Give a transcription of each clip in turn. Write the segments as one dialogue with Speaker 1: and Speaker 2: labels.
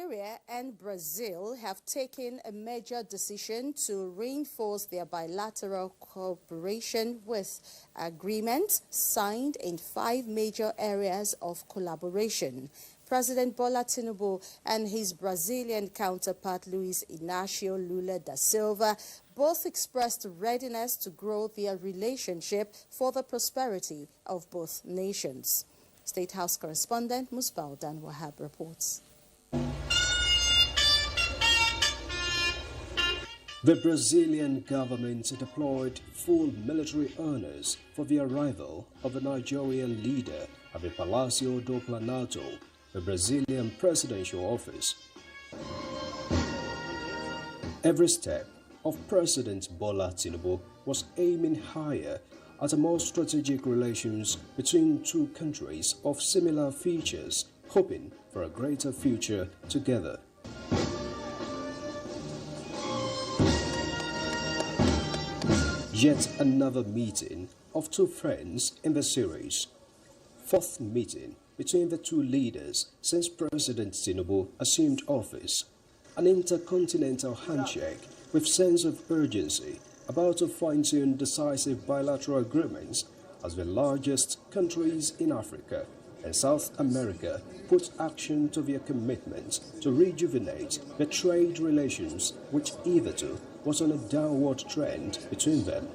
Speaker 1: Nigeria and Brazil have taken a major decision to reinforce their bilateral cooperation with agreements signed in 5 major areas of collaboration. President Bola Tinubu and his Brazilian counterpart Luiz Inácio Lula da Silva both expressed readiness to grow their relationship for the prosperity of both nations. State House correspondent Musbau Dan-Wahab reports.
Speaker 2: The Brazilian government deployed full military honors for the arrival of the Nigerian leader at the Palácio do Planalto, the Brazilian presidential office. Every step of President Bola Tinubu was aiming higher at a more strategic relations between two countries of similar features, hoping for a greater future together. Yet another meeting of two friends in the series. 4th meeting between the two leaders since President Tinubu assumed office. An intercontinental handshake with sense of urgency about to fine-tune decisive bilateral agreements as the largest countries in Africa and South America put action to their commitment to rejuvenate the trade relations which hitherto was on a downward trend between them.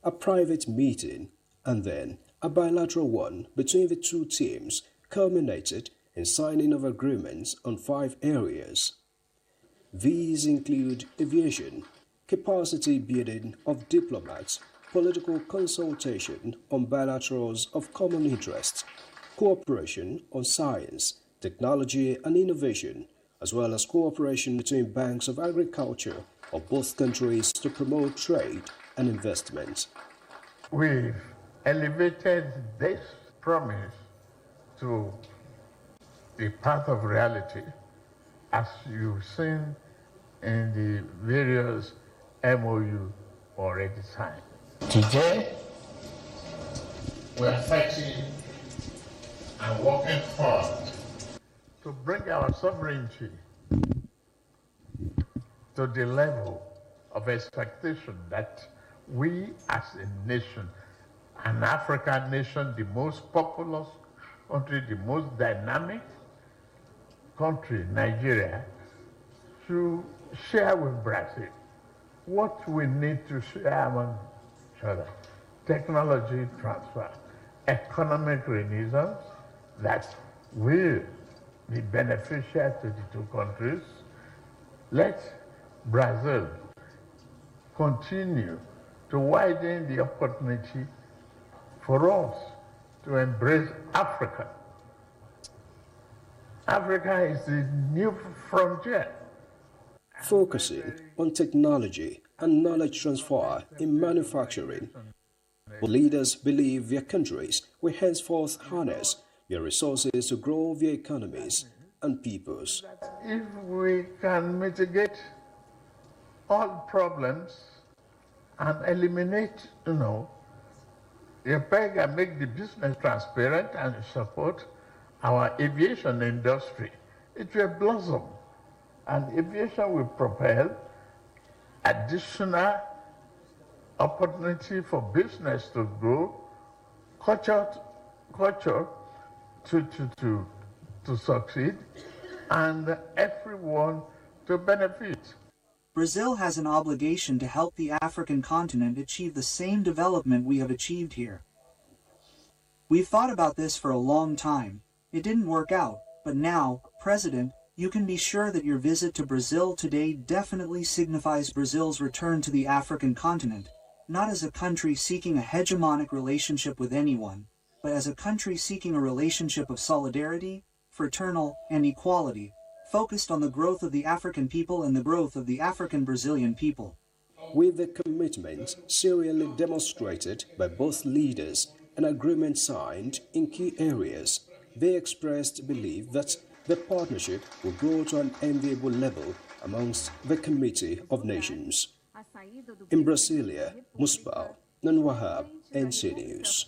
Speaker 2: A private meeting and then a bilateral one between the two teams culminated in signing of agreements on 5 areas. These include aviation, capacity building of diplomats, political consultation on bilaterals of common interest, cooperation on science, technology and innovation, as well as cooperation between banks of agriculture of both countries to promote trade and investment.
Speaker 3: We've elevated this promise to the path of reality, as you've seen in the various MOU already signed. Today, we are fighting and working hard to bring our sovereignty to the level of expectation that we as a nation, an African nation, the most populous country, the most dynamic country, Nigeria, to share with Brazil what we need to share among each other. Technology transfer, economic renaissance that will be beneficial to the two countries. Let Brazil continue to widen the opportunity for us to embrace Africa. Africa is the new frontier.
Speaker 2: Focusing on technology and knowledge transfer in manufacturing, leaders believe their countries will henceforth harness their resources to grow their economies and peoples.
Speaker 3: If we can mitigate all problems and eliminate, repair and make the business transparent and support our aviation industry, it will blossom. And aviation will propel additional opportunity for business to grow, culture to succeed, and everyone to benefit.
Speaker 4: Brazil has an obligation to help the African continent achieve the same development we have achieved here. We've thought about this for a long time. It didn't work out, but now, President, you can be sure that your visit to Brazil today definitely signifies Brazil's return to the African continent, not as a country seeking a hegemonic relationship with anyone, but as a country seeking a relationship of solidarity, fraternal, and equality, focused on the growth of the African people and the growth of the African Brazilian people.
Speaker 2: With the commitment serially demonstrated by both leaders and agreement signed in key areas, they expressed belief that the partnership will grow to an enviable level amongst the Committee of Nations. In Brasilia, Musbau Dan-Wahab, NC News.